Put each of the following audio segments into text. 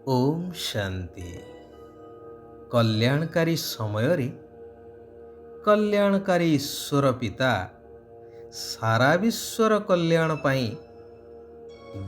ओम शांति। कल्याणकारी समय कल्याणकारी ईश्वर पिता सारा विश्वर कल्याण पाई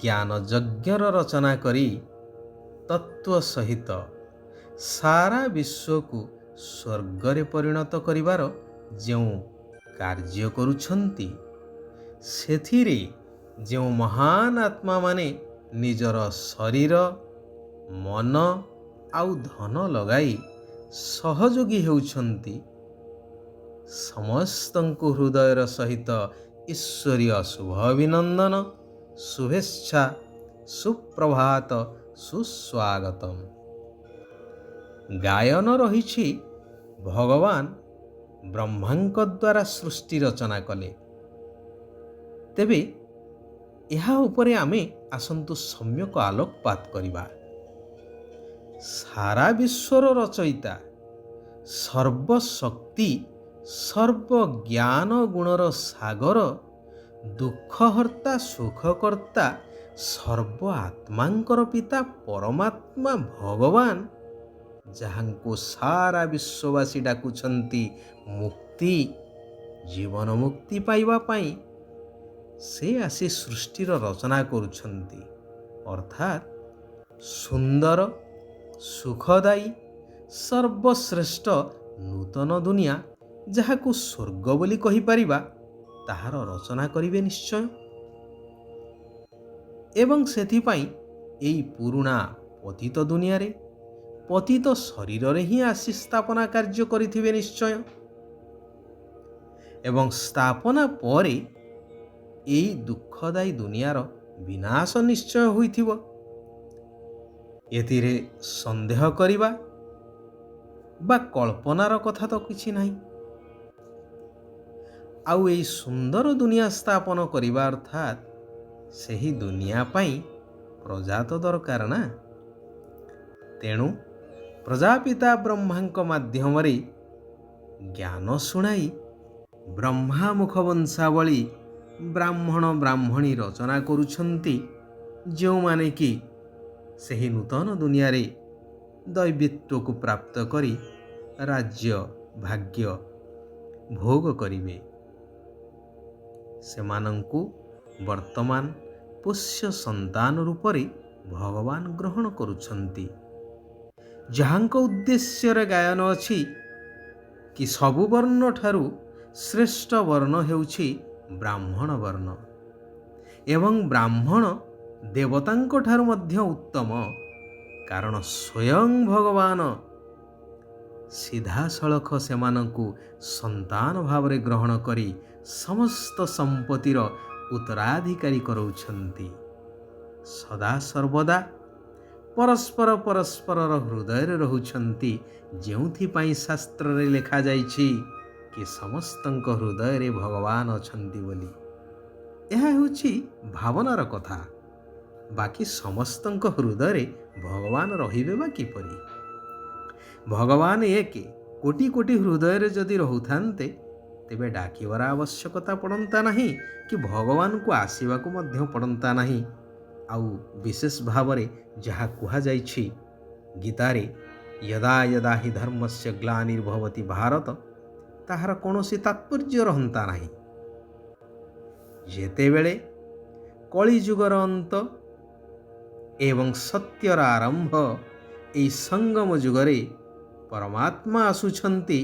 ज्ञान यज्ञर रचना करी तत्व सहित सारा विश्व को स्वर्गरे परिणत करिवार जो कार्य करुछंती सेथिरे जो महान आत्मा माने निजर शरीर मन आउ धन लगाई सहयोगी हेउछंती समस्तंकु हृदयर सहित ईश्वरीय शुभ अभिनंदन शुभेच्छा सुप्रभात सुस्वागतम। गायन रही भगवान ब्रह्मांक द्वारा सृष्टि रचना कले तेबे यहा उपरे आमे आसंतु सम्यक आलोकपात करिबा। सारा विश्वर रचयिता सर्वशक्ति सर्वज्ञान गुणर सागर दुखहर्ता सुखकर्ता सर्व आत्मांकर पिता परमात्मा भगवान जहांको सारा विश्ववासी डाकुछंती मुक्ति जीवन मुक्ति पाइबा पाई से आसी सृष्टिर रचना करुछंती अर्थात सुंदर सुखदायी सर्वश्रेष्ठ नूतन दुनिया जहाकु स्वर्ग बोली कहि परिबा ताहार रचना करिवे निश्चय। एवं सेथिपाई एई पुरुणा पतित दुनिया रे पतित शरीर रे ही आसी स्थापना कार्य करिथिवे निश्चय। एवं स्थापना परे एई दुखदायी दुनियार विनाश निश्चय होइथिबो एथिरे संदेह करिबा बा कल्पनार कथा तो किछि नाही। आउ एई सुंदर दुनिया स्थापन करिबा अर्थात सेही दुनिया पाई प्रजा तो दरकार ना। तेणु प्रजापिता ब्रह्मांक माध्यम रे ज्ञान सुनाई ब्रह्मा मुख वंशावली ब्राह्मण ब्राह्मणी रचना करुछंती जो माने कि सेही नूतन दुनिया रे दैवित्व को प्राप्त करी राज्य भाग्य भोग करिवे। सेमानंकु वर्तमान पुष्य संतान रूप रे भगवान ग्रहण करुछंती जहांको उद्देश्य रे गायन अछि कि सबु वर्ण ठारू श्रेष्ठ वर्ण हेउछि ब्राह्मण वर्ण एवं ब्राह्मण देवतांको ठारू मध्य उत्तम कारण स्वयं भगवान सीधा सळख सेमानंकु संतान भाव रे ग्रहण करी समस्त संपत्तिर उत्तराधिकारी करौछंती। सदा सर्वदा परस्पर परस्परर हृदय रे रहुछंती जेउथि पाई शास्त्र रे लेखा जाइछि कि समस्तंक हृदय रे भगवान अछंती बोली। यह हेउछि भावनार कथा बाकी समस्तंक हृदय रे भगवान रहिबे बा किपरि। भगवान एक कोटि कोटि हृदय रे जदि रहुथान्ते तेबे डाकिबार आवश्यकता पड़ंता नहीं कि भगवान को आसीबा को मध्य पड़ंता नहीं। आउ विशेष भाव रे जहा कुहा जाइछि गीता रे यदा यदा हि धर्मस्य ग्लानिर्भवति भारत ताहार कोनोसी तात्पर्य रहंता नहीं। जेतेबेले कली जुगर अंत एवं सत्यर आरंभ एई संगम जुगरे परमात्मा आसुछंती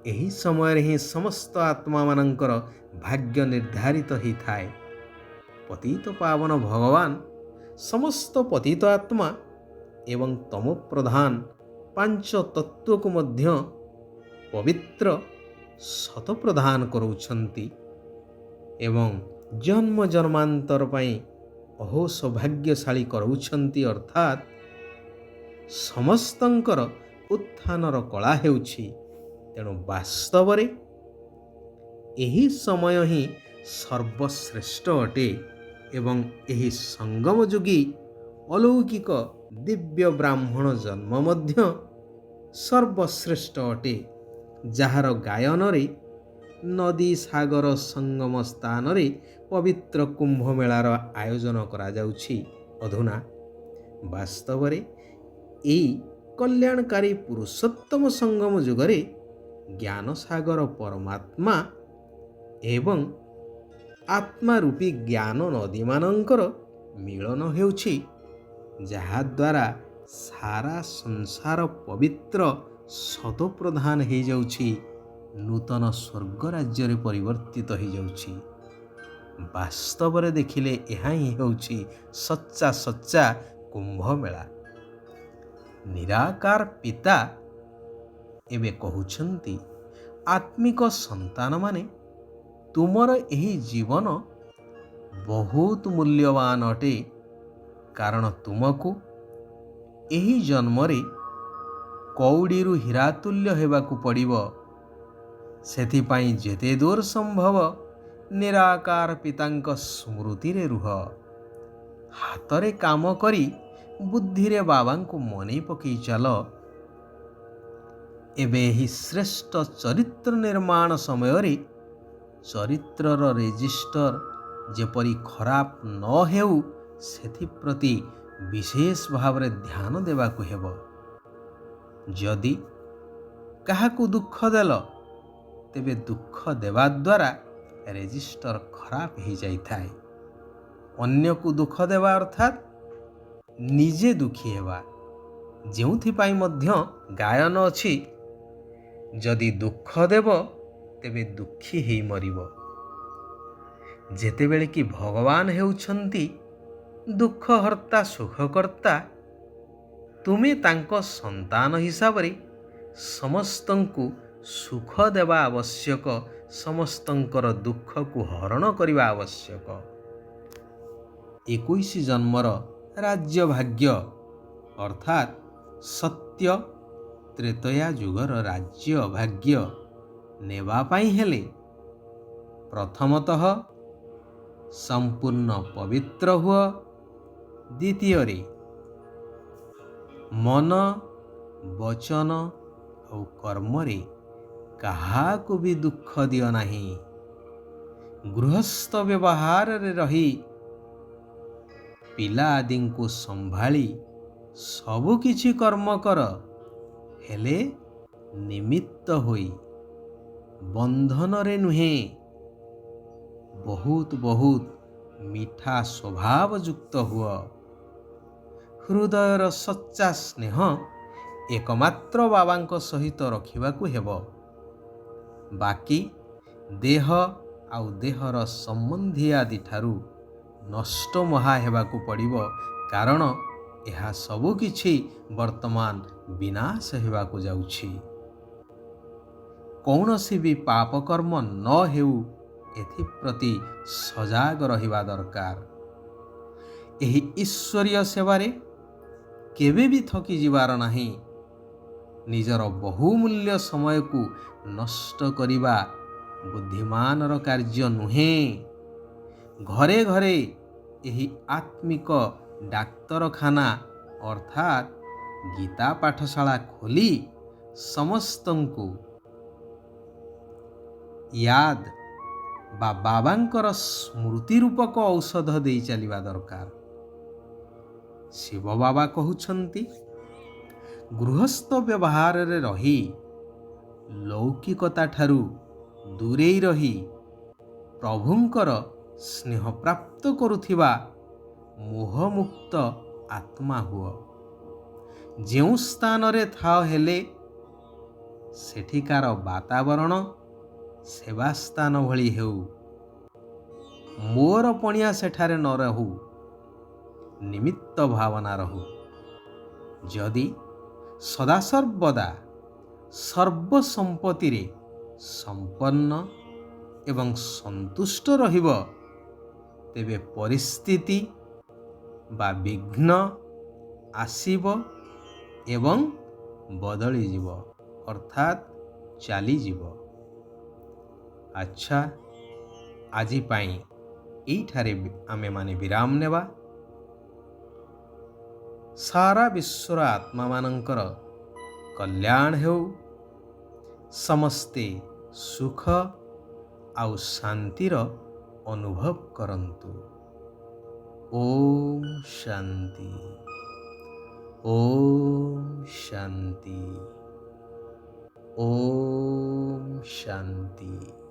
एही समय रे ही समस्त आत्मा मानंकर भाग्य निर्धारित ही थाए। पतित पावन भगवान समस्त पतित आत्मा एवं तमो प्रधान पांच तत्व को मध्य पवित्र सत प्रदान करुछंती एवं जन्म जन्मांतर पाई अहो सौभाग्यशाली करुछंती अर्थात समस्तंकर उत्थानर कला हेउछि। तेणु वास्तव रे एही समय ही सर्वश्रेष्ठ अटे एवं एही संगम जोगी अलौकिक दिव्य ब्राह्मण जन्म मध्य सर्वश्रेष्ठ अटे जार गायन रे नदी सागर संगम स्थान रे पवित्र कुंभ मेलार आयोजन करा जाउछि। अधुना ବାସ୍ତବରେ ଏହି କଲ୍ୟାଣକାରୀ ପୁରୁଷୋତ୍ତମ ସଙ୍ଗମ ଯୁଗରେ ଜ୍ଞାନସାଗର ପରମାତ୍ମା ଏବଂ ଆତ୍ମା ରୂପୀ ଜ୍ଞାନ ନଦୀମାନଙ୍କର ମିଳନ ହେଉଛି, ଯାହାଦ୍ୱାରା ସାରା ସଂସାର ପବିତ୍ର ସତପ୍ରଧାନ ହୋଇଯାଉଛି, ନୂତନ ସ୍ୱର୍ଗ ରାଜ୍ୟରେ ପରିବର୍ତ୍ତିତ ହୋଇଯାଉଛି। ବାସ୍ତବରେ ଦେଖିଲେ ଏହା ହିଁ ହେଉଛି ସଚ୍ଚା କୁମ୍ଭମେଳା। ନିରାକାର ପିତା ଏବେ କହୁଛନ୍ତି, ଆତ୍ମିକ ସନ୍ତାନମାନେ, ତୁମର ଏହି ଜୀବନ ବହୁତ ମୂଲ୍ୟବାନ ଅଟେ, କାରଣ ତୁମକୁ ଏହି ଜନ୍ମରେ କଉଡ଼ିରୁ ହୀରାତୁଲ୍ୟ ହେବାକୁ ପଡ଼ିବ। ସେଥିପାଇଁ ଯେତେ ଦୂର ସମ୍ଭବ ନିରାକାର ପିତାଙ୍କ ସ୍ମୃତିରେ ରୁହ। ହାତରେ କାମ କରି ବୁଦ୍ଧିରେ ବାବାଙ୍କୁ ମନେ ପକାଇ ଚାଲ। ଏବେ ଏହି ଶ୍ରେଷ୍ଠ ଚରିତ୍ର ନିର୍ମାଣ ସମୟରେ ଚରିତ୍ରର ରେଜିଷ୍ଟର ଯେପରି ଖରାପ ନ ହେଉ, ସେଥିପ୍ରତି ବିଶେଷ ଭାବରେ ଧ୍ୟାନ ଦେବାକୁ ହେବ। ଯଦି କାହାକୁ ଦୁଃଖ ଦେଲ, ତେବେ ଦୁଃଖ ଦେବା ଦ୍ୱାରା ରେଜିଷ୍ଟର ଖରାପ ହୋଇଯାଇଥାଏ। ଅନ୍ୟକୁ ଦୁଃଖ ଦେବା ଅର୍ଥାତ୍ ନିଜେ ଦୁଃଖୀ ହେବା, ଯେଉଁଥିପାଇଁ ମଧ୍ୟ ଗାୟନ ଅଛି, ଯଦି ଦୁଃଖ ଦେବ ତେବେ ଦୁଃଖୀ ହେଇ ମରିବ। ଯେତେବେଳେ କି ଭଗବାନ ହେଉଛନ୍ତି ଦୁଃଖହର୍ତ୍ତା ସୁଖକର୍ତ୍ତା, ତୁମେ ତାଙ୍କ ସନ୍ତାନ ହିସାବରେ ସମସ୍ତଙ୍କୁ ସୁଖ ଦେବା ଆବଶ୍ୟକ, ସମସ୍ତଙ୍କର ଦୁଃଖକୁ ହରଣ କରିବା ଆବଶ୍ୟକ। 21 ଜନ୍ମର ରାଜ୍ୟ ଭାଗ୍ୟ ଅର୍ଥାତ୍ ସତ୍ୟ ତ୍ରେତୟା ଯୁଗର ରାଜ୍ୟ ଭାଗ୍ୟ ନେବା ପାଇଁ ହେଲେ ପ୍ରଥମତଃ ସମ୍ପୂର୍ଣ୍ଣ ପବିତ୍ର ହୁଅ। ଦ୍ୱିତୀୟରେ ମନ, ବଚନ ଆଉ କର୍ମରେ କାହାକୁ ବି ଦୁଃଖ ଦିଅ ନାହିଁ। ଗୃହସ୍ଥ ବ୍ୟବହାରରେ ରହି ପିଲା ଆଦିଙ୍କୁ ସମ୍ଭାଳି ସବୁକିଛି କର୍ମ କର, ହେଲେ ନିମିତ୍ତ ହୋଇ, ବନ୍ଧନରେ ନୁହେଁ। ବହୁତ ମିଠା ସ୍ୱଭାବଯୁକ୍ତ ହୁଅ। ହୃଦୟର ସଚ୍ଚା ସ୍ନେହ ଏକମାତ୍ର ବାବାଙ୍କ ସହିତ ରଖିବାକୁ ହେବ। ବାକି ଦେହ ଆଉ ଦେହର ସମ୍ବନ୍ଧୀ ଆଦିଠାରୁ ନଷ୍ଟ ମହା ହେବାକୁ ପଡ଼ିବ, କାରଣ ଏହା ସବୁ କିଛି ବର୍ତ୍ତମାନ ବିନାଶ ହେବାକୁ ଯାଉଛି। କୌଣସି ବି ପାପକର୍ମ ନ ହେଉ, ଏଥିପ୍ରତି ସଜାଗ ରହିବା ଦରକାର। ଏହି ଈଶ୍ୱରୀୟ ସେବାରେ କେବେ ବି ଥକି ଯିବାର ନାହିଁ। ନିଜର ବହୁମୂଲ୍ୟ ସମୟକୁ ନଷ୍ଟ କରିବା ବୁଦ୍ଧିମାନର କାର୍ଯ୍ୟ ନୁହେଁ। ଘରେ ଘରେ ଏହି ଆତ୍ମିକ ଡାକ୍ତରଖାନା ଅର୍ଥାତ୍ ଗୀତା ପାଠଶାଳା ଖୋଲି ସମସ୍ତଙ୍କୁ ୟାଦ ବା ବାବାଙ୍କର ସ୍ମୃତି ରୂପକ ଔଷଧ ଦେଇ ଚାଲିବା ଦରକାର। ଶିବ ବାବା କହୁଛନ୍ତି, ଗୃହସ୍ଥ ବ୍ୟବହାରରେ ରହି ଲୌକିକତା ଠାରୁ ଦୂରେଇ ରହି ପ୍ରଭୁଙ୍କର ସ୍ନେହ ପ୍ରାପ୍ତ କରୁଥିବା ମୋହମୁକ୍ତ ଆତ୍ମା ହୁଅ। ଯେଉଁ ସ୍ଥାନରେ ଥାଅ ହେଲେ ସେଠିକାର ବାତାବରଣ ସେବାସ୍ଥାନ ଭଳି ହେଉ। ମୋର ପଣିଆ ସେଠାରେ ନ ରହୁ, ନିମିତ୍ତ ଭାବନା ରହୁ। ଯଦି ସଦାସର୍ବଦା ସର୍ବ ସମ୍ପତ୍ତିରେ ସମ୍ପନ୍ନ ଏବଂ ସନ୍ତୁଷ୍ଟ ରହିବ, ତେବେ ପରିସ୍ଥିତି ବା ବିଘ୍ନ ଆସିବ ଏବଂ ବଦଳିଯିବ ଅର୍ଥାତ୍ ଚାଲିଯିବ। ଆଚ୍ଛା, ଆଜି ପାଇଁ ଏଇଠାରେ ଆମେମାନେ ବିରାମ ନେବା। ସାରା ବିଶ୍ୱର ଆତ୍ମାମାନଙ୍କର କଲ୍ୟାଣ ହେଉ। ସମସ୍ତେ ସୁଖ ଆଉ ଶାନ୍ତିର ଅନୁଭବ କରନ୍ତୁ। ଓମ୍ ଶାନ୍ତି। ओम शांति। ओम शांति।